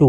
2।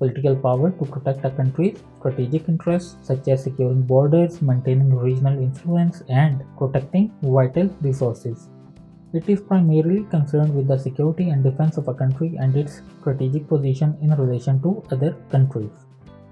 political power to protect a country's strategic interests, such as securing borders, maintaining regional influence, and protecting vital resources. It is primarily concerned with the security and defense of a country and its strategic position in relation to other countries.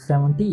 70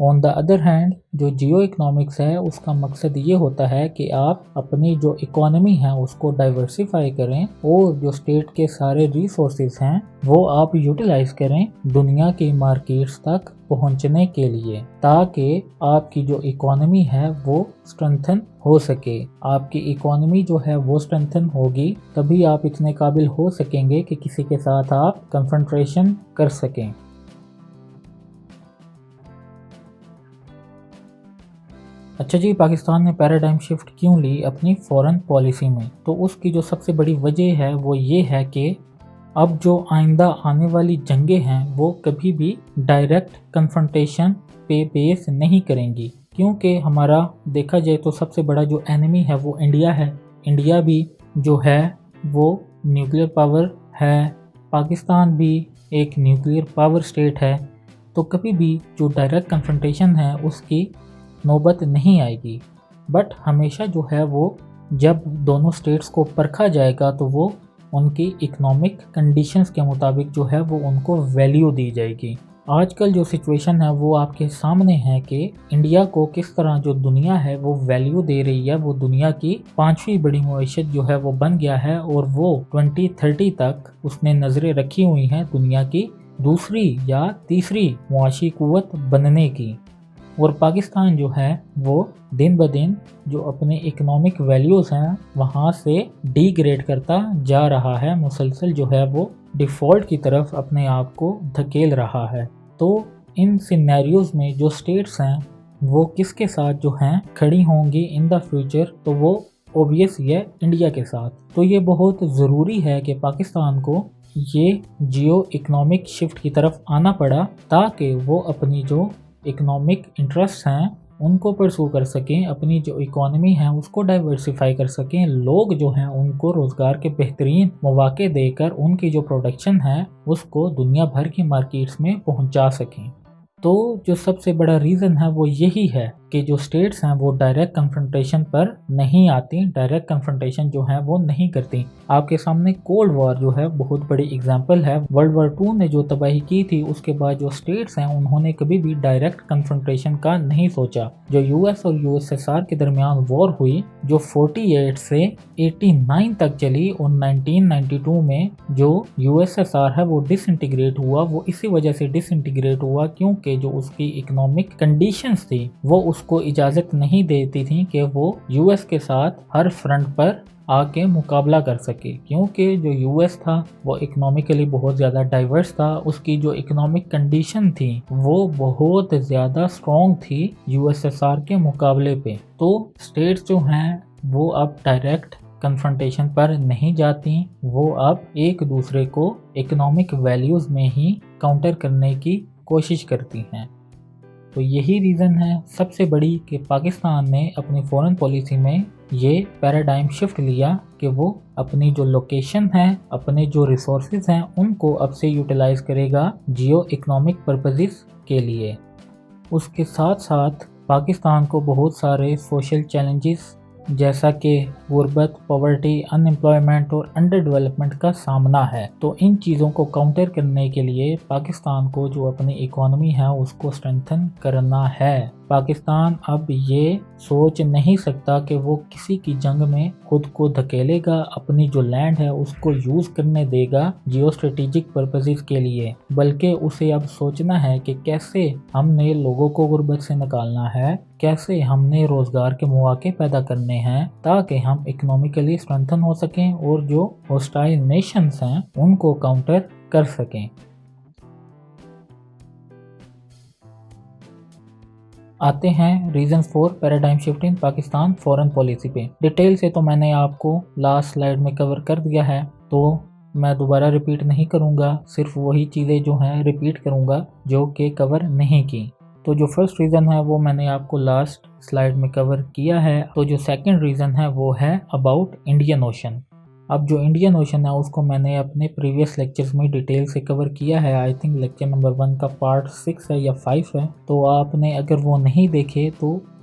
on the other hand جو Jio economics ہے اس کا مقصد یہ ہوتا ہے کہ آپ اپنی جو اکانومی ہے اس کو ڈائیورسیفائی کریں اور جو اسٹیٹ کے سارے ریسورسز ہیں وہ آپ یوٹیلائز کریں دنیا کی مارکیٹس تک پہنچنے کے لیے، تاکہ آپ کی جو اکانومی ہے وہ اسٹرینتھن ہو سکے۔ آپ کی اکانومی جو ہے وہ اسٹرینتھن ہوگی تبھی آپ اتنے قابل ہو سکیں گے کہ کسی کے ساتھ آپ کنفرنٹریشن کر سکیں۔ اچھا جی، پاکستان نے پیراڈائم شفٹ کیوں لی اپنی فورن پالیسی میں؟ تو اس کی جو سب سے بڑی وجہ ہے وہ یہ ہے کہ اب جو آئندہ آنے والی جنگیں ہیں وہ کبھی بھی ڈائریکٹ کنفرنٹیشن پہ بیس نہیں کریں گی، کیونکہ ہمارا دیکھا جائے تو سب سے بڑا جو اینمی ہے وہ انڈیا ہے۔ انڈیا بھی جو ہے وہ نیوکلیر پاور ہے، پاکستان بھی ایک نیوکلیر پاور اسٹیٹ ہے، تو کبھی بھی جو ڈائریکٹ کنفرنٹیشن ہے اس کی نوبت نہیں آئے گی۔ بٹ ہمیشہ جو ہے وہ جب دونوں اسٹیٹس کو پرکھا جائے گا تو وہ ان کی اکنامک کنڈیشنز کے مطابق جو ہے وہ ان کو ویلیو دی جائے گی۔ آج کل جو سچویشن ہے وہ آپ کے سامنے ہے کہ انڈیا کو کس طرح جو دنیا ہے وہ ویلیو دے رہی ہے، وہ دنیا کی 5ویں بڑی معیشت جو ہے وہ بن گیا ہے، اور وہ 2030 تک اس نے نظریں رکھی ہوئی ہیں دنیا کی دوسری یا تیسری معاشی قوت بننے کی۔ اور پاکستان جو ہے وہ دن بدن جو اپنے اکنامک ویلیوز ہیں وہاں سے ڈی گریڈ کرتا جا رہا ہے، مسلسل جو ہے وہ ڈیفالٹ کی طرف اپنے آپ کو دھکیل رہا ہے۔ تو ان سینیریوز میں جو سٹیٹس ہیں وہ کس کے ساتھ جو ہیں کھڑی ہوں گی ان دا فیوچر، تو وہ اوبیس یہ انڈیا کے ساتھ۔ تو یہ بہت ضروری ہے کہ پاکستان کو یہ جیو اکنامک شفٹ کی طرف آنا پڑا تاکہ وہ اپنی جو اکنامک انٹرسٹ ہیں ان کو پرسو کر سکیں، اپنی جو اکانومی ہے اس کو ڈائیورسیفائی کر سکیں، لوگ جو ہیں ان کو روزگار کے بہترین مواقع دے کر ان کی جو پروڈکشن ہے اس کو دنیا بھر کی مارکیٹس میں پہنچا سکیں۔ تو جو سب سے بڑا ریزن ہے وہ یہی ہے کہ جو سٹیٹس ہیں وہ ڈائریکٹ کنفرنٹیشن پر نہیں آتی، ڈائریکٹ کنفرنٹیشن جو ہے وہ نہیں کرتی۔ آپ کے سامنے کولڈ وار جو ہے بہت بڑی اگزامپل ہے۔ ورلڈ وار 2 نے جو تباہی کی تھی اس کے بعد جو سٹیٹس ہیں انہوں نے کبھی بھی ڈائریکٹ کنفرنٹیشن کا نہیں سوچا۔ جو یو ایس اور یو ایس ایس آر کے درمیان وار ہوئی جو 48 سے 89 تک چلی، اور 1992 میں جو یو ایس ایس آر ہے وہ ڈس انٹیگریٹ ہوا، وہ اسی وجہ سے ڈس انٹیگریٹ ہوا کیونکہ جو اس کی اکنامک کنڈیشنز تھی وہ اس کو اجازت نہیں دیتی تھی کہ وہ یو ایس کے ساتھ ہر فرنٹ پر آ کے مقابلہ کر سکے، کیونکہ جو یو ایس تھا وہ اکنامکلی بہت زیادہ ڈائیورس تھا، اس کی جو اکنامک کنڈیشن تھی وہ بہت زیادہ سٹرونگ تھی یو ایس ایس آر کے مقابلے پہ۔ تو سٹیٹس جو ہیں وہ اب ڈائریکٹ کنفرنٹیشن پر نہیں جاتی، وہ اب ایک دوسرے کو اکنامک ویلیوز میں ہی کاؤنٹر کرنے کی کوشش کرتی ہیں۔ تو یہی ریزن ہے سب سے بڑی کہ پاکستان نے اپنی فورن پالیسی میں یہ پیراڈائم شفٹ لیا کہ وہ اپنی جو لوکیشن ہے، اپنے جو ریسورسز ہیں ان کو اب سے یوٹیلائز کرے گا جیو اکنامک پرپزز کے لیے۔ اس کے ساتھ ساتھ پاکستان کو بہت سارے سوشل چیلنجز جیسا کہ غربت، پاورٹی، ان امپلائمنٹ اور انڈر ڈیولپمنٹ کا سامنا ہے۔ تو ان چیزوں کو کاؤنٹر کرنے کے لیے پاکستان کو جو اپنی اکانومی ہے اس کو اسٹرینتھن کرنا ہے۔ پاکستان اب یہ سوچ نہیں سکتا کہ وہ کسی کی جنگ میں خود کو دھکیلے گا، اپنی جو لینڈ ہے اس کو یوز کرنے دے گا جیو اسٹریٹجک پرپزز کے لیے، بلکہ اسے اب سوچنا ہے کہ کیسے ہم نے لوگوں کو غربت سے نکالنا ہے، کیسے ہم نے روزگار کے مواقع پیدا کرنے ہیں تاکہ ہم اکنامکلی اسٹرینتھن ہو سکیں اور جو ہوسٹائل نیشنز ہیں ان کو کاؤنٹر کر سکیں۔ آتے ہیں ریزنز فور پیراڈائم شفٹ ان پاکستان فورن پالیسی پہ۔ ڈیٹیل سے تو میں نے آپ کو لاسٹ سلائیڈ میں کور کر دیا ہے، تو میں دوبارہ ریپیٹ نہیں کروں گا، صرف وہی چیزیں جو ہیں ریپیٹ کروں گا جو کہ کور نہیں کی۔ تو جو فرسٹ ریزن ہے وہ میں نے آپ کو لاسٹ سلائیڈ میں کور کیا ہے۔ تو جو سیکنڈ ریزن ہے وہ ہے اباؤٹ انڈین اوشن۔ اب جو انڈین اوشن ہے اس کو میں نے اپنے پریویس لیکچرز میں ڈیٹیل سے کور کیا ہے، آئی تھنک لیکچر نمبر 1 کا پارٹ 6 ہے یا 5 ہے، تو آپ نے اگر وہ نہیں دیکھے تو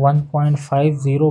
1.50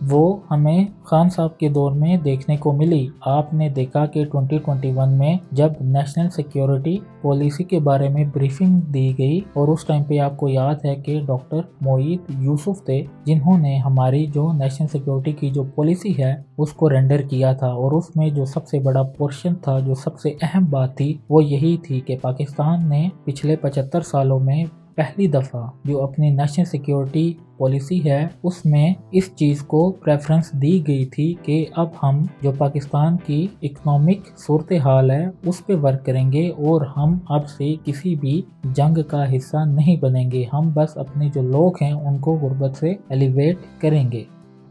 وہ ہمیں خان صاحب کے دور میں دیکھنے کو ملی۔ آپ نے دیکھا کہ 2021 میں جب نیشنل سیکیورٹی پالیسی کے بارے میں بریفنگ دی گئی اور اس ٹائم پہ آپ کو یاد ہے کہ ڈاکٹر معید یوسف تھے جنہوں نے ہماری جو نیشنل سیکیورٹی کی جو پالیسی ہے اس کو رینڈر کیا تھا، اور اس میں جو سب سے بڑا پورشن تھا، جو سب سے اہم بات تھی وہ یہی تھی کہ پاکستان نے پچھلے 75 سالوں میں پہلی دفعہ جو اپنی نیشنل سیکیورٹی پالیسی ہے اس میں اس چیز کو پریفرنس دی گئی تھی کہ اب ہم جو پاکستان کی اکنامک صورتحال ہے اس پہ ورک کریں گے، اور ہم اب سے کسی بھی جنگ کا حصہ نہیں بنیں گے، ہم بس اپنے جو لوگ ہیں ان کو غربت سے ایلیویٹ کریں گے۔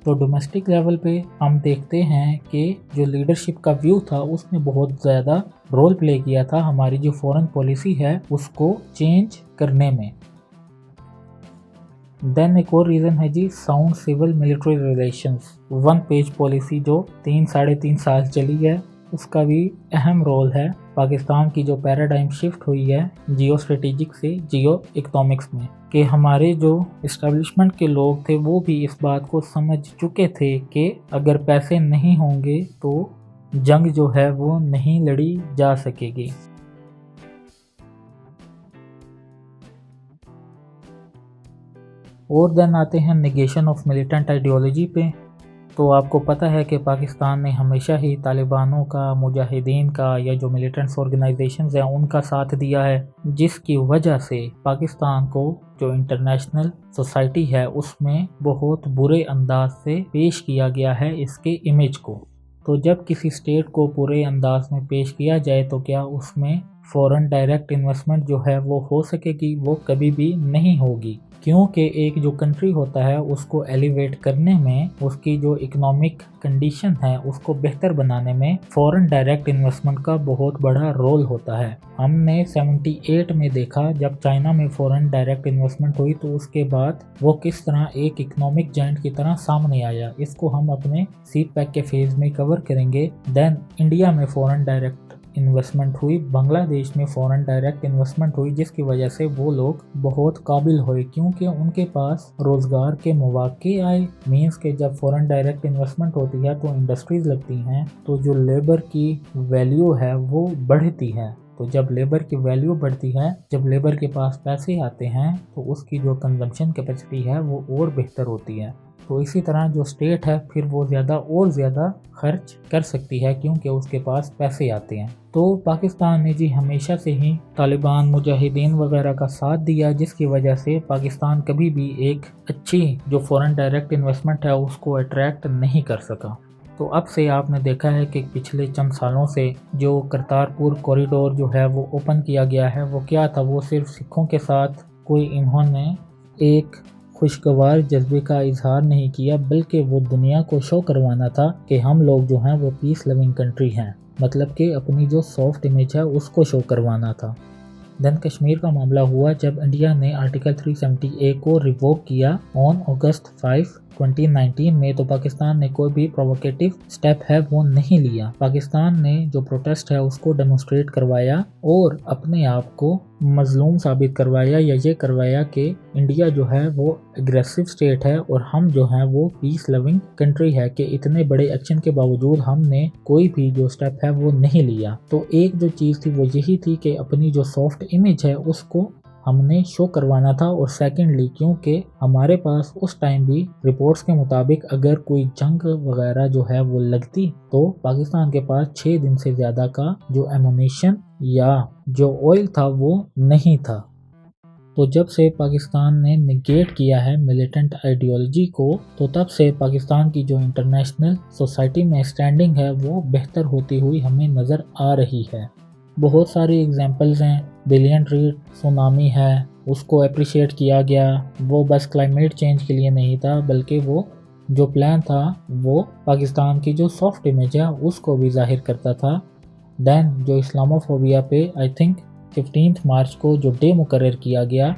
تو ڈومیسٹک لیول پہ ہم دیکھتے ہیں کہ جو لیڈرشپ کا ویو تھا اس نے بہت زیادہ رول پلے کیا تھا ہماری جو فورن پالیسی ہے اس کو چینج کرنے میں۔ دین ایک اور ریزن ہے جی sound civil military relations, 1 page policy جو 3-3.5 سال چلی ہے، اس کا بھی اہم رول ہے پاکستان کی جو پیراڈائم شفٹ ہوئی ہے جیو اسٹریٹجک سے جیو اکنامکس میں، کہ ہمارے جو اسٹیبلشمنٹ کے لوگ تھے وہ بھی اس بات کو سمجھ چکے تھے کہ اگر پیسے نہیں ہوں گے تو جنگ جو ہے وہ نہیں لڑی جا سکے گی۔ اور دین آتے ہیں نیگیشن آف ملیٹنٹ آئیڈیالوجی پہ۔ تو آپ کو پتہ ہے کہ پاکستان نے ہمیشہ ہی طالبانوں کا، مجاہدین کا یا جو ملیٹنٹس آرگنائزیشنز ہیں ان کا ساتھ دیا ہے، جس کی وجہ سے پاکستان کو جو انٹرنیشنل سوسائٹی ہے اس میں بہت برے انداز سے پیش کیا گیا ہے اس کے امیج کو۔ تو جب کسی اسٹیٹ کو برے انداز میں پیش کیا جائے تو کیا اس میں فورن ڈائریکٹ انویسٹمنٹ جو ہے وہ ہو سکے گی؟ وہ کبھی بھی نہیں ہوگی، کیونکہ ایک جو کنٹری ہوتا ہے اس کو ایلیویٹ کرنے میں، اس کی جو اکنامک کنڈیشن ہے اس کو بہتر بنانے میں فورن ڈائریکٹ انویسٹمنٹ کا بہت بڑا رول ہوتا ہے۔ ہم نے 78 میں دیکھا جب چائنا میں فورن ڈائریکٹ انویسٹمنٹ ہوئی تو اس کے بعد وہ کس طرح ایک اکنامک جائنٹ کی طرح سامنے آیا، اس کو ہم اپنے سیٹ پیک کے فیز میں کور کریں گے۔ دین انڈیا میں فورن ڈائریکٹ انویسٹمنٹ ہوئی، بنگلہ دیش میں فورن ڈائریکٹ انویسٹمنٹ ہوئی، جس کی وجہ سے وہ لوگ بہت قابل ہوئے کیونکہ ان کے پاس روزگار کے مواقع آئے۔ مینس کہ جب فورن ڈائریکٹ انویسٹمنٹ ہوتی ہے تو انڈسٹریز لگتی ہیں تو جو لیبر کی ویلیو ہے وہ بڑھتی ہے، تو جب لیبر کی ویلیو بڑھتی ہے، جب لیبر کے پاس پیسے آتے ہیں تو اس کی جو کنزمپشن کیپیسٹی ہے وہ اور بہتر ہوتی ہے۔ تو اسی طرح جو اسٹیٹ ہے پھر وہ زیادہ اور زیادہ خرچ کر سکتی ہے کیونکہ اس کے پاس پیسے آتے ہیں۔ تو پاکستان نے جی ہمیشہ سے ہی طالبان، مجاہدین وغیرہ کا ساتھ دیا، جس کی وجہ سے پاکستان کبھی بھی ایک اچھی جو فورن ڈائریکٹ انویسٹمنٹ ہے اس کو اٹریکٹ نہیں کر سکا۔ تو اب سے آپ نے دیکھا ہے کہ پچھلے چند سالوں سے جو کرتارپور کوریڈور جو ہے وہ اوپن کیا گیا ہے، وہ کیا تھا؟ وہ صرف سکھوں کے ساتھ کوئی انہوں نے ایک خوشگوار جذبے کا اظہار نہیں کیا، بلکہ وہ دنیا کو شو کروانا تھا کہ ہم لوگ جو ہیں وہ پیس لونگ کنٹری ہیں، مطلب کہ اپنی جو سافٹ امیج ہے اس کو شو کروانا تھا۔ دین کشمیر کا معاملہ ہوا جب انڈیا نے آرٹیکل 370A کو ریووک کیا آن اگست 5، 2019 میں، تو پاکستان نے کوئی بھی پرووکیٹو سٹیپ ہے وہ نہیں لیا۔ پاکستان نے جو پروٹیسٹ ہے اس کو ڈیمونسٹریٹ کروایا اور اپنے آپ کو مظلوم ثابت کروایا، یا یہ کروایا کہ انڈیا جو ہے وہ اگریسو سٹیٹ ہے اور ہم جو ہیں وہ پیس لونگ کنٹری ہے، کہ اتنے بڑے ایکشن کے باوجود ہم نے کوئی بھی جو سٹیپ ہے وہ نہیں لیا۔ تو ایک جو چیز تھی وہ یہی تھی کہ اپنی جو سافٹ امیج ہے اس کو ہم نے شو کروانا تھا، اور سیکنڈلی کیونکہ ہمارے پاس اس ٹائم بھی رپورٹس کے مطابق اگر کوئی جنگ وغیرہ جو ہے وہ لگتی تو پاکستان کے پاس 6 دن سے زیادہ کا جو ایمونیشن یا جو آئل تھا وہ نہیں تھا۔ تو جب سے پاکستان نے نگیٹ کیا ہے ملیٹنٹ آئیڈیالوجی کو، تو تب سے پاکستان کی جو انٹرنیشنل سوسائٹی میں اسٹینڈنگ ہے وہ بہتر ہوتی ہوئی ہمیں نظر آ رہی ہے۔ بہت ساری اگزامپلز ہیں، بلین ٹری سونامی ہے، اس کو اپریشیٹ کیا گیا، وہ بس کلائمیٹ چینج کے لیے نہیں تھا بلکہ وہ جو پلان تھا وہ پاکستان کی جو سافٹ امیج ہے اس کو بھی ظاہر کرتا تھا۔ دین جو اسلاموفوبیا پہ آئی تھنک 15 مارچ کو جو ڈے مقرر کیا گیا،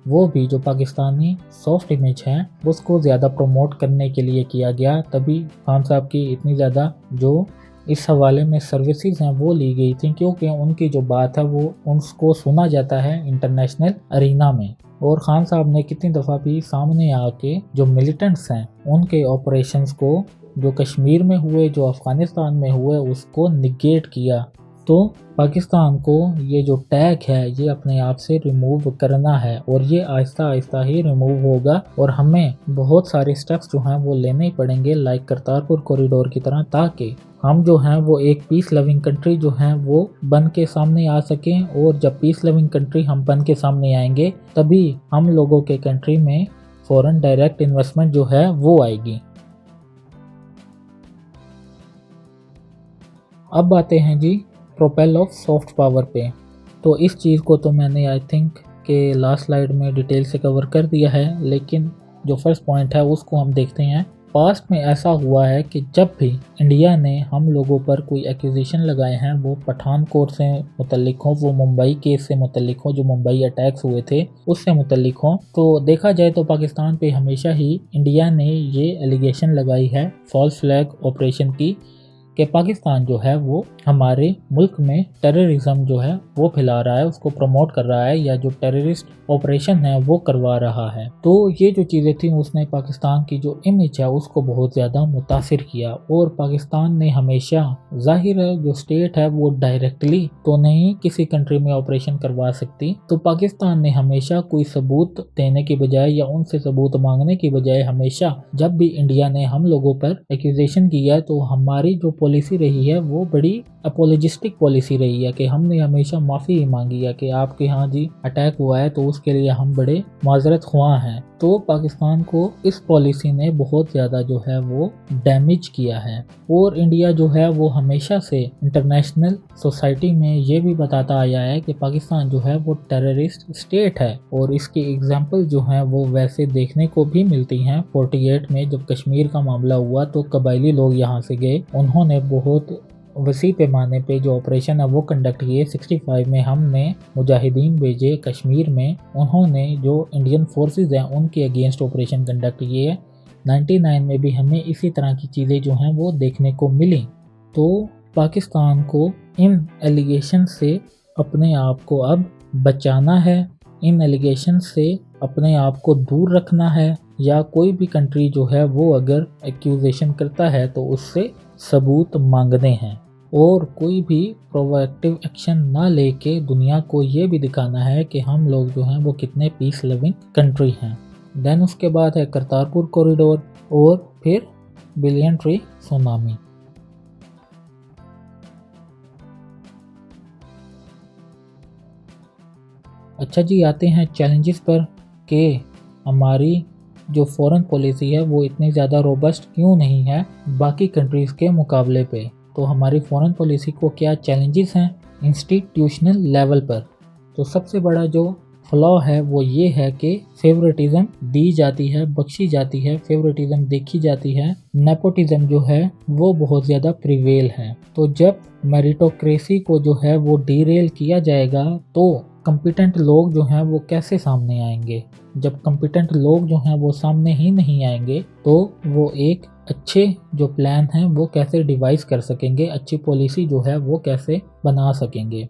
وہ بھی جو پاکستانی سافٹ امیج ہے اس کو زیادہ پروموٹ کرنے کے لیے کیا گیا، تبھی خان صاحب کی اتنی زیادہ جو اس حوالے میں سروسز ہیں وہ لی گئی تھیں، کیونکہ ان کی جو بات ہے وہ ان کو سنا جاتا ہے انٹرنیشنل ارینا میں۔ اور خان صاحب نے کتنی دفعہ بھی سامنے آ کے جو ملیٹنٹس ہیں ان کے آپریشنز کو جو کشمیر میں ہوئے، جو افغانستان میں ہوئے، اس کو نگیٹ کیا۔ تو پاکستان کو یہ جو ٹیگ ہے یہ اپنے آپ سے ریموو کرنا ہے، اور یہ آہستہ آہستہ ہی ریموو ہوگا، اور ہمیں بہت سارے سٹیپس جو ہیں وہ لینے پڑیں گے لائک کرتارپور کوریڈور کی طرح، تاکہ ہم جو ہیں وہ ایک پیس لونگ کنٹری جو ہیں وہ بن کے سامنے آ سکیں۔ اور جب پیس لونگ کنٹری ہم بن کے سامنے آئیں گے تبھی ہم لوگوں کے کنٹری میں فورن ڈائریکٹ انویسٹمنٹ جو ہے وہ آئے گی۔ اب آتے ہیں جی پروپیل آف سافٹ پاور پہ۔ تو اس چیز کو تو میں نے آئی تھنک کہ لاسٹ سلائیڈ میں ڈیٹیل سے کور کر دیا ہے، لیکن جو فرسٹ پوائنٹ ہے اس کو ہم دیکھتے ہیں۔ پاسٹ میں ایسا ہوا ہے کہ جب بھی انڈیا نے ہم لوگوں پر کوئی ایکوزیشن لگائے ہیں، وہ پٹھان کوٹ سے متعلق ہوں، وہ ممبئی کیس سے متعلق ہوں، جو ممبئی اٹیکس ہوئے تھے اس سے متعلق ہوں، تو دیکھا جائے تو پاکستان پہ ہمیشہ ہی انڈیا نے یہ ایلیگیشن لگائی ہے فالس فلیگ آپریشن کی، کہ پاکستان جو ہے وہ ہمارے ملک میں ٹیررزم جو ہے وہ پھیلا رہا ہے، اس کو پروموٹ کر رہا ہے، یا جو ٹیررسٹ آپریشن ہے وہ کروا رہا ہے۔ تو یہ جو چیزیں تھیں اس نے پاکستان کی جو امیج ہے اس کو بہت زیادہ متاثر کیا، اور پاکستان نے ہمیشہ، ظاہر ہے جو اسٹیٹ ہے وہ ڈائریکٹلی تو نہیں کسی کنٹری میں آپریشن کروا سکتی، تو پاکستان نے ہمیشہ کوئی ثبوت دینے کی بجائے یا ان سے ثبوت مانگنے کی بجائے ہمیشہ جب بھی انڈیا نے ہم لوگوں پر ایکوزیشن کیا ہے تو ہماری جو پالیسی رہی ہے وہ بڑی اپولوجسٹک پالیسی رہی ہے، کہ ہم نے ہمیشہ معافی ہی مانگی ہے کہ آپ کے ہاں جی اٹیک ہوا ہے تو اس کے لیے ہم بڑے معذرت خواہ ہیں۔ تو پاکستان کو اس پالیسی نے بہت زیادہ جو ہے وہ ڈیمیج کیا ہے، اور انڈیا جو ہے وہ ہمیشہ سے انٹرنیشنل سوسائٹی میں یہ بھی بتاتا آیا ہے کہ پاکستان جو ہے وہ ٹیررسٹ اسٹیٹ ہے، اور اس کی ایگزامپل جو ہیں وہ ویسے دیکھنے کو بھی ملتی ہیں۔ 48 میں جب کشمیر کا معاملہ ہوا تو قبائلی لوگ یہاں سے گئے، انہوں نے بہت وسیع پیمانے پہ جو آپریشن ہے وہ کنڈکٹ کیے۔ 65 میں ہم نے مجاہدین بھیجے کشمیر میں، انہوں نے جو انڈین فورسز ہیں ان کے اگینسٹ آپریشن کنڈکٹ کیے۔ 99 میں بھی ہمیں اسی طرح کی چیزیں جو ہیں وہ دیکھنے کو ملی۔ تو پاکستان کو ان ایلیگیشن سے اپنے آپ کو اب بچانا ہے، ان ایلیگیشن سے اپنے آپ کو دور رکھنا ہے، یا کوئی بھی کنٹری جو ہے وہ اگر ایکوزیشن کرتا ہے تو اس سے ثبوت مانگنے ہیں، اور کوئی بھی پرویکٹیو ایکشن نہ لے کے دنیا کو یہ بھی دکھانا ہے کہ ہم لوگ جو ہیں وہ کتنے پیس لونگ کنٹری ہیں۔ دین اس کے بعد ہے کرتارپور کوریڈور، اور پھر بلین ٹری سونامی۔ اچھا جی، آتے ہیں چیلنجز پر کہ ہماری جو فورن پالیسی ہے وہ اتنی زیادہ روبسٹ کیوں نہیں ہے باقی کنٹریز کے مقابلے پہ۔ تو ہماری فورن پالیسی کو کیا چیلنجز ہیں انسٹیٹیوشنل لیول پر؟ تو سب سے بڑا جو فلا ہے وہ یہ ہے کہ فیوریٹزم دی جاتی ہے، بخشی جاتی ہے، فیوریٹزم دیکھی جاتی ہے، نیپوٹزم جو ہے وہ بہت زیادہ پریویل ہے۔ تو جب میریٹوکریسی کو جو ہے وہ ڈیریل کیا جائے گا تو کمپیٹنٹ لوگ جو ہیں وہ کیسے سامنے آئیں گے؟ جب کمپیٹنٹ لوگ جو ہیں وہ سامنے ہی نہیں آئیں گے تو وہ ایک اچھے جو پلان ہیں وہ کیسے ڈیوائز کر سکیں گے، اچھی پالیسی جو ہے وہ کیسے بنا سکیں گے۔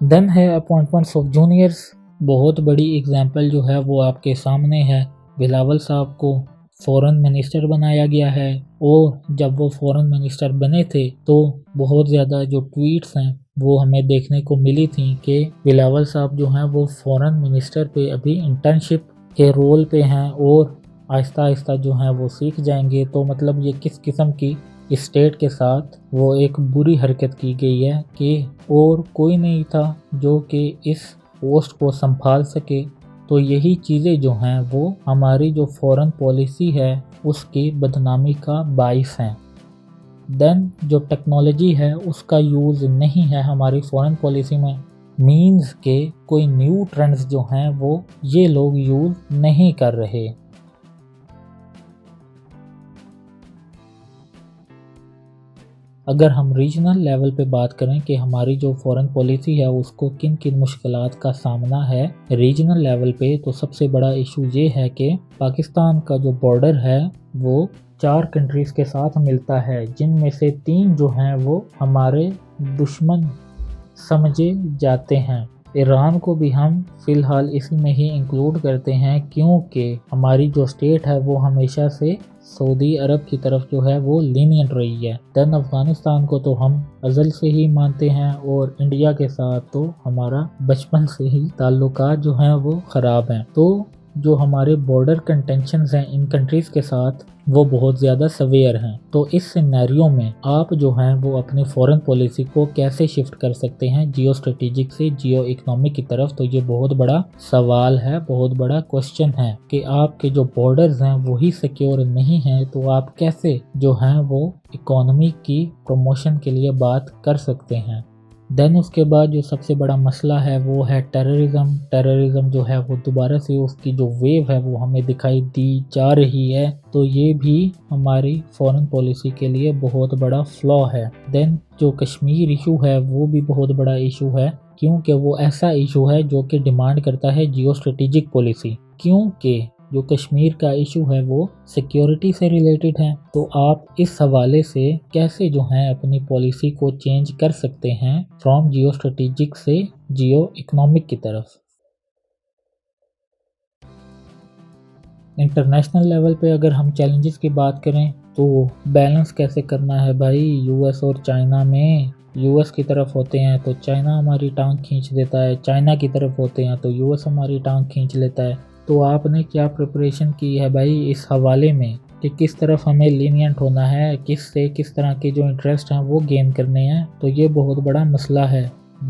دین ہے اپوائنٹمنٹس آف جونیئرز۔ بہت بڑی ایگزامپل جو ہے وہ آپ کے سامنے ہے، بلاول صاحب کو فورن منسٹر بنایا گیا ہے، اور جب وہ فورن منسٹر بنے تھے تو بہت زیادہ جو ٹویٹس ہیں وہ ہمیں دیکھنے کو ملی تھیں کہ بلاول صاحب جو ہیں وہ فورن منسٹر پہ ابھی انٹرنشپ کے رول پہ ہیں، اور آہستہ آہستہ جو ہیں وہ سیکھ جائیں گے۔ تو مطلب یہ کس قسم کی اسٹیٹ کے ساتھ وہ ایک بری حرکت کی گئی ہے کہ اور کوئی نہیں تھا جو کہ اس پوسٹ کو سنبھال سکے۔ تو یہی چیزیں جو ہیں وہ ہماری جو فورن پالیسی ہے اس کی بدنامی کا باعث ہیں۔ دین جو ٹیکنالوجی ہے اس کا یوز نہیں ہے ہماری فورن پالیسی میں، مینز کے کوئی نیو ٹرینڈز جو ہیں وہ یہ لوگ یوز نہیں کر رہے۔ اگر ہم ریجنل لیول پہ بات کریں کہ ہماری جو فورن پالیسی ہے اس کو کن کن مشکلات کا سامنا ہے ریجنل لیول پہ، تو سب سے بڑا ایشو یہ ہے کہ پاکستان کا جو بارڈر ہے وہ 4 کنٹریز کے ساتھ ملتا ہے، جن میں سے 3 جو ہیں وہ ہمارے دشمن سمجھے جاتے ہیں۔ ایران کو بھی ہم فی الحال اسی میں ہی انکلوڈ کرتے ہیں کیونکہ ہماری جو اسٹیٹ ہے وہ ہمیشہ سے سعودی عرب کی طرف جو ہے وہ لینینٹ رہی ہے. دین افغانستان کو تو ہم ازل سے ہی مانتے ہیں اور انڈیا کے ساتھ تو ہمارا بچپن سے ہی تعلقات جو ہیں وہ خراب ہیں. تو جو ہمارے بارڈر کنٹینشنز ہیں ان کنٹریز کے ساتھ وہ بہت زیادہ سویئر ہیں. تو اس سینیریو میں آپ جو ہیں وہ اپنی فورن پالیسی کو کیسے شفٹ کر سکتے ہیں جیو اسٹریٹجک سے جیو اکنامک کی طرف؟ تو یہ بہت بڑا سوال ہے، بہت بڑا کوشچن ہے کہ آپ کے جو بارڈرز ہیں وہی سیکیور نہیں ہیں تو آپ کیسے جو ہیں وہ اکانومی کی پروموشن کے لیے بات کر سکتے ہیں. دین اس کے بعد جو سب سے بڑا مسئلہ ہے وہ ہے ٹیررزم جو ہے وہ دوبارہ سے اس کی جو ویو ہے وہ ہمیں دکھائی دی جا رہی ہے. تو یہ بھی ہماری فورن پالیسی کے لیے بہت بڑا فلا ہے. دین جو کشمیر ایشو ہے وہ بھی بہت بڑا ایشو ہے کیونکہ وہ ایسا ایشو ہے جو کہ ڈیمانڈ کرتا ہے جیو اسٹریٹجک پالیسی، کیونکہ جو کشمیر کا ایشو ہے وہ سیکیورٹی سے ریلیٹڈ ہے. تو آپ اس حوالے سے کیسے جو ہیں اپنی پالیسی کو چینج کر سکتے ہیں فرام جیو اسٹریٹجک سے جیو اکنامک کی طرف؟ انٹرنیشنل لیول پہ اگر ہم چیلنجز کی بات کریں تو بیلنس کیسے کرنا ہے بھائی. یو ایس اور چائنا میں یو ایس کی طرف ہوتے ہیں تو چائنا ہماری ٹانگ کھینچ دیتا ہے، چائنا کی طرف ہوتے ہیں تو یو ایس ہماری ٹانگ کھینچ لیتا ہے. تو آپ نے کیا پریپریشن کی ہے بھائی اس حوالے میں کہ کس طرف ہمیں لینینٹ ہونا ہے، کس طرح کے جو انٹرسٹ ہیں وہ گین کرنے ہیں؟ تو یہ بہت بڑا مسئلہ ہے.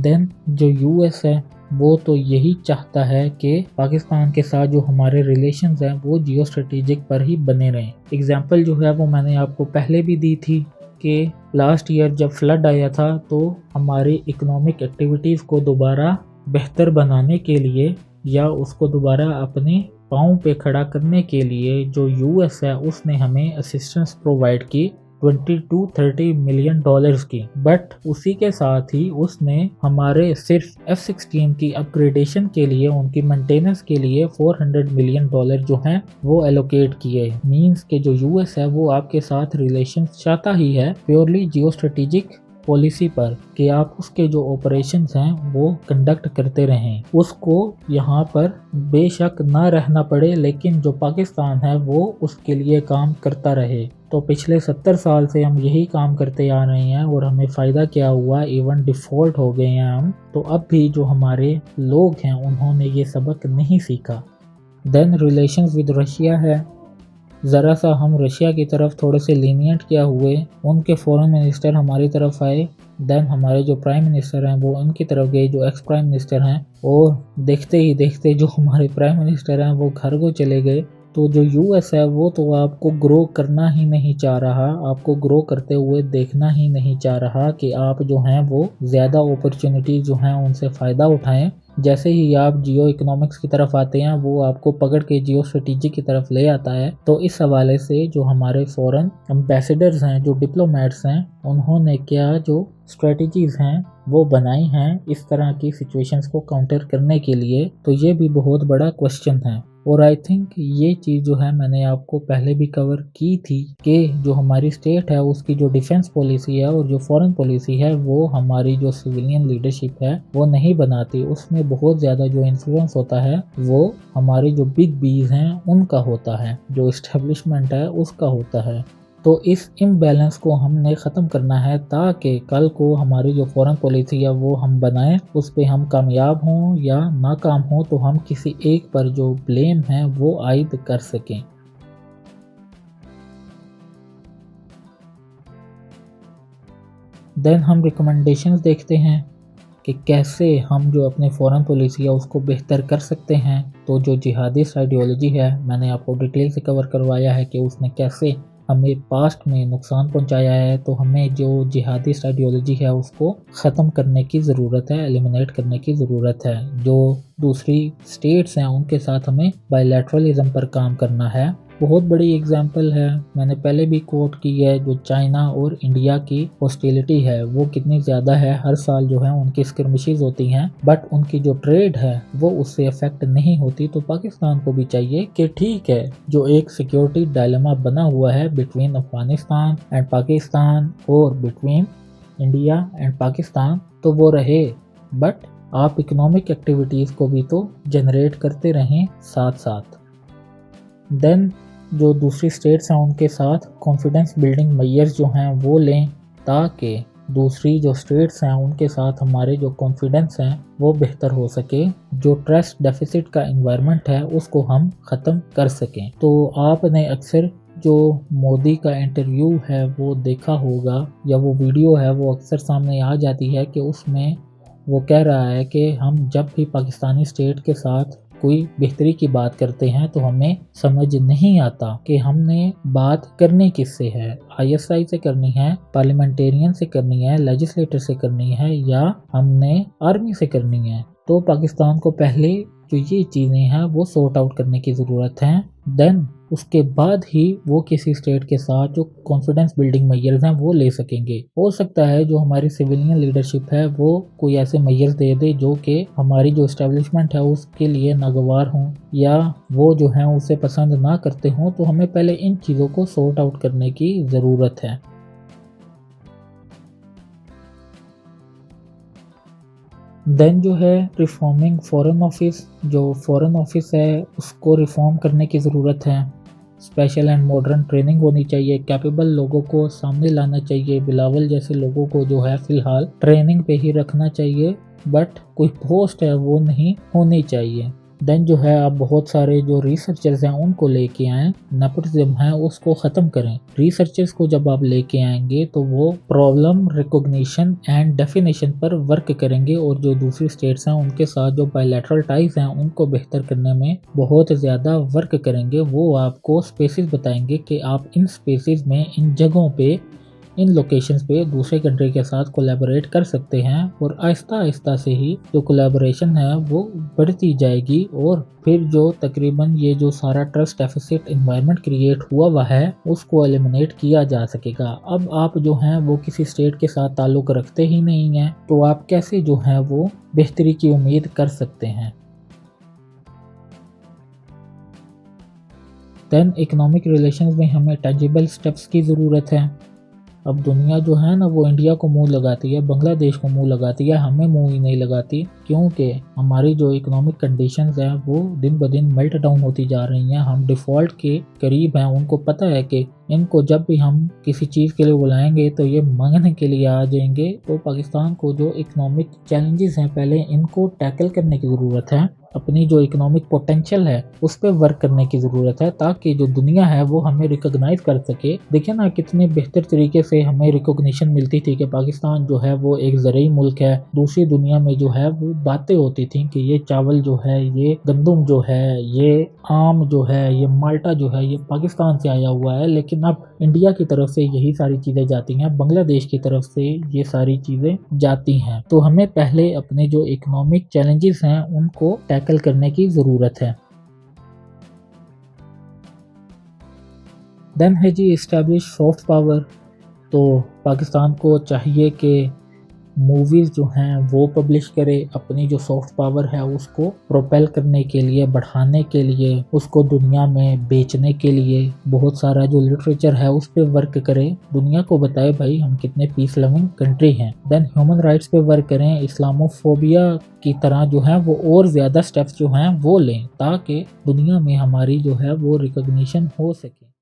دین جو یو ایس ہے وہ تو یہی چاہتا ہے کہ پاکستان کے ساتھ جو ہمارے ریلیشنز ہیں وہ جیو اسٹریٹجک پر ہی بنے رہیں. اگزامپل جو ہے وہ میں نے آپ کو پہلے بھی دی تھی کہ لاسٹ ایئر جب فلڈ آیا تھا تو ہماری اکنامک ایکٹیویٹیز کو دوبارہ بہتر بنانے کے لیے یا اس کو دوبارہ اپنے پاؤں پہ کھڑا کرنے کے لیے جو یو ایس ہے اس نے ہمیں اسسٹنس پرووائڈ کی 20-30 ملین ڈالرز کی. بٹ اسی کے ساتھ ہی اس نے ہمارے صرف F-16 کی اپگریڈیشن کے لیے، ان کی مینٹیننس کے لیے 400 ملین ڈالر جو ہیں وہ ایلوکیٹ کیے. مینز کہ جو یو ایس ہے وہ آپ کے ساتھ ریلیشن چاہتا ہی ہے پیورلی جیو اسٹریٹجک پالیسی پر کہ آپ اس کے جو آپریشنز ہیں وہ کنڈکٹ کرتے رہیں، اس کو یہاں پر بے شک نہ رہنا پڑے لیکن جو پاکستان ہے وہ اس کے لیے کام کرتا رہے. تو پچھلے 70 سال سے ہم یہی کام کرتے آ رہے ہیں اور ہمیں فائدہ کیا ہوا؟ ایون ڈیفالٹ ہو گئے ہیں ہم. تو اب بھی جو ہمارے لوگ ہیں انہوں نے یہ سبق نہیں سیکھا. دین ریلیشنز ود رشیا ہے، ذرا سا ہم رشیا کی طرف تھوڑے سے لینینٹ کیا ہوئے، ان کے فورن منسٹر ہماری طرف آئے، دین ہمارے جو پرائم منسٹر ہیں وہ ان کی طرف گئے جو ایکس پرائم منسٹر ہیں، اور دیکھتے ہی دیکھتے جو ہمارے پرائم منسٹر ہیں وہ گھر کو چلے گئے. تو جو یو ایس ہے وہ تو آپ کو گرو کرنا ہی نہیں چاہ رہا، آپ کو گرو کرتے ہوئے دیکھنا ہی نہیں چاہ رہا کہ آپ جو ہیں وہ زیادہ اپرچونٹیز جو ہیں ان سے فائدہ اٹھائیں. جیسے ہی آپ جیو اکنامکس کی طرف آتے ہیں وہ آپ کو پکڑ کے جیو اسٹریٹجک کی طرف لے آتا ہے. تو اس حوالے سے جو ہمارے فورن امبیسڈرز ہیں، جو ڈپلومیٹس ہیں، انہوں نے کیا جو اسٹریٹجیز ہیں وہ بنائی ہیں اس طرح کی سچویشنز کو کاؤنٹر کرنے کے لیے. تو یہ بھی بہت بڑا کوشچن ہے. اور آئی تھنک یہ چیز جو ہے میں نے آپ کو پہلے بھی کور کی تھی کہ جو ہماری اسٹیٹ ہے اس کی جو ڈیفنس پالیسی ہے اور جو فورن پالیسی ہے وہ ہماری جو سویلین لیڈرشپ ہے وہ نہیں بناتی. اس میں بہت زیادہ جو انفلوئنس ہوتا ہے وہ ہمارے جو بگ بیز ہیں ان کا ہوتا ہے، جو اسٹیبلشمنٹ ہے اس کا ہوتا ہے. تو اس امبیلنس کو ہم نے ختم کرنا ہے تاکہ کل کو ہماری جو فورن پالیسی ہے وہ ہم بنائیں، اس پہ ہم کامیاب ہوں یا ناکام ہوں تو ہم کسی ایک پر جو بلیم ہے وہ عائد کر سکیں. دین ہم ریکمنڈیشنز دیکھتے ہیں کہ کیسے ہم جو اپنے فورن پالیسی ہے اس کو بہتر کر سکتے ہیں. تو جو جہادسٹ آئیڈیالوجی ہے میں نے آپ کو ڈیٹیل سے کور کروایا ہے کہ اس نے کیسے ہمیں پاسٹ میں نقصان پہنچایا ہے. تو ہمیں جو جہادسٹ آئیڈیالوجی ہے اس کو ختم کرنے کی ضرورت ہے، ایلیمنیٹ کرنے کی ضرورت ہے. جو دوسری اسٹیٹس ہیں ان کے ساتھ ہمیں بائی لیٹرلزم پر کام کرنا ہے. بہت بڑی ایگزامپل ہے، میں نے پہلے بھی کوٹ کی ہے، جو چائنا اور انڈیا کی ہاسٹیلٹی ہے وہ کتنی زیادہ ہے. ہر سال جو ہے ان کی اسکرمشز ہوتی ہیں بٹ ان کی جو ٹریڈ ہے وہ اس سے افیکٹ نہیں ہوتی. تو پاکستان کو بھی چاہیے کہ ٹھیک ہے جو ایک سیکیورٹی ڈائلیما بنا ہوا ہے بٹوین افغانستان اینڈ پاکستان اور بٹوین انڈیا اینڈ پاکستان تو وہ رہے، بٹ آپ اکنامک ایکٹیویٹیز کو بھی تو جنریٹ کرتے رہیں ساتھ ساتھ. دین جو دوسری اسٹیٹس ہیں ان کے ساتھ کانفیڈنس بلڈنگ میئرز جو ہیں وہ لیں تاکہ دوسری جو اسٹیٹس ہیں ان کے ساتھ ہمارے جو کانفیڈنس ہیں وہ بہتر ہو سکے. جو ٹرسٹ ڈیفیسٹ کا انوائرمنٹ ہے اس کو ہم ختم کر سکیں. تو آپ نے اکثر جو مودی کا انٹرویو ہے وہ دیکھا ہوگا یا وہ ویڈیو ہے وہ اکثر سامنے آ جاتی ہے کہ اس میں وہ کہہ رہا ہے کہ ہم جب بھی پاکستانی اسٹیٹ کے ساتھ کوئی بہتری کی بات کرتے ہیں تو ہمیں سمجھ نہیں آتا کہ ہم نے بات کرنی کس سے ہے. ISI سے کرنی ہے, پارلیمنٹیرین سے کرنی ہے, لیجسلیٹر سے کرنی ہے یا ہم نے آرمی سے کرنی ہے. تو پاکستان کو پہلے جو یہ چیزیں ہیں وہ سورٹ آؤٹ کرنے کی ضرورت ہے. دین اس کے بعد ہی وہ کسی اسٹیٹ کے ساتھ جو کانفیڈنس بلڈنگ میئرز ہیں وہ لے سکیں گے. ہو سکتا ہے جو ہماری سویلین لیڈرشپ ہے وہ کوئی ایسے میئرز دے دے جو کہ ہماری جو اسٹیبلشمنٹ ہے اس کے لیے ناگوار ہوں یا وہ جو ہیں اسے پسند نہ کرتے ہوں. تو ہمیں پہلے ان چیزوں کو سورٹ آؤٹ کرنے کی ضرورت ہے. دین جو ہے ریفارمنگ فورن آفس, جو فورن آفس ہے اس کو ریفارم کرنے کی ضرورت ہے. اسپیشل اینڈ ماڈرن ٹریننگ ہونی چاہیے, کیپیبل لوگوں کو سامنے لانا چاہیے. بلاول جیسے لوگوں کو جو ہے فی الحال ٹریننگ پہ ہی رکھنا چاہیے بٹ کوئی پوسٹ ہے وہ نہیں ہونی چاہیے. دین جو ہے آپ بہت سارے جو ریسرچرز ہیں ان کو لے کے آئیں, نیپوٹزم ہے اس کو ختم کریں. ریسرچرز کو جب آپ لے کے آئیں گے تو وہ problem recognition and definition per work کریں گے اور جو دوسری اسٹیٹس ہیں ان کے ساتھ جو بائیلیٹرل ٹائز ہیں ان کو بہتر کرنے میں بہت زیادہ ورک کریں گے. وہ آپ کو اسپیسز بتائیں گے کہ آپ ان اسپیسز میں ان جگہوں پہ ان لوکیشنز پہ دوسرے کنٹری کے ساتھ کولیبوریٹ کر سکتے ہیں اور آہستہ آہستہ سے ہی جو کولیبوریشن ہے وہ بڑھتی جائے گی اور پھر جو تقریباً یہ جو سارا ٹرسٹ ڈیفیسٹ انوائرمنٹ کریٹ ہوا ہے اس کو ایلیمنیٹ کیا جا سکے گا. اب آپ جو ہیں وہ کسی اسٹیٹ کے ساتھ تعلق رکھتے ہی نہیں ہیں تو آپ کیسے جو ہیں وہ بہتری کی امید کر سکتے ہیں. دین اکنامک ریلیشنز میں ہمیں ٹینجیبل سٹیپس کی ضرورت ہے. اب دنیا جو ہے نا وہ انڈیا کو منہ لگاتی ہے, بنگلہ دیش کو منہ لگاتی ہے, ہمیں منہ ہی نہیں لگاتی کیونکہ ہماری جو اکنامک کنڈیشنز ہیں وہ دن بدن میلٹ ڈاؤن ہوتی جا رہی ہیں. ہم ڈیفالٹ کے قریب ہیں. ان کو پتہ ہے کہ ان کو جب بھی ہم کسی چیز کے لیے بلائیں گے تو یہ مانگنے کے لیے آ جائیں گے. تو پاکستان کو جو اکنامک چیلنجز ہیں پہلے ان کو ٹیکل کرنے کی ضرورت ہے. اپنی جو اکنامک پوٹینشیل ہے اس پہ ورک کرنے کی ضرورت ہے تاکہ جو دنیا ہے وہ ہمیں ریکگنائز کر سکے. دیکھیں نا کتنے بہتر طریقے سے ہمیں ریکگنیشن ملتی تھی کہ پاکستان جو ہے وہ ایک زرعی ملک ہے. دوسری دنیا میں جو ہے وہ باتیں ہوتی تھیں کہ یہ چاول جو ہے, یہ گندم جو ہے, یہ آم جو ہے, یہ مالٹا جو ہے یہ پاکستان سے آیا ہوا ہے. لیکن اب انڈیا کی طرف سے یہی ساری چیزیں جاتی ہیں, بنگلہ دیش کی طرف سے یہ ساری چیزیں جاتی ہیں. تو ہمیں پہلے اپنے جو اکنامک چیلنجز ہیں ان کو ٹیکل کرنے کی ضرورت ہے. دین ہے جی اسٹیبلش سافٹ پاور. تو پاکستان کو چاہیے کہ موویز جو ہیں وہ پبلش کرے, اپنی جو سافٹ پاور ہے اس کو پروپیل کرنے کے لیے, بڑھانے کے لیے, اس کو دنیا میں بیچنے کے لیے بہت سارا جو لٹریچر ہے اس پہ ورک کرے, دنیا کو بتائے بھائی ہم کتنے پیس لونگ کنٹری ہیں. دین ہیومن رائٹس پہ ورک کریں, اسلاموفوبیا کی طرح جو ہے وہ اور زیادہ سٹیپس جو ہیں وہ لیں تاکہ دنیا میں ہماری جو ہے وہ ریکگنیشن ہو سکے.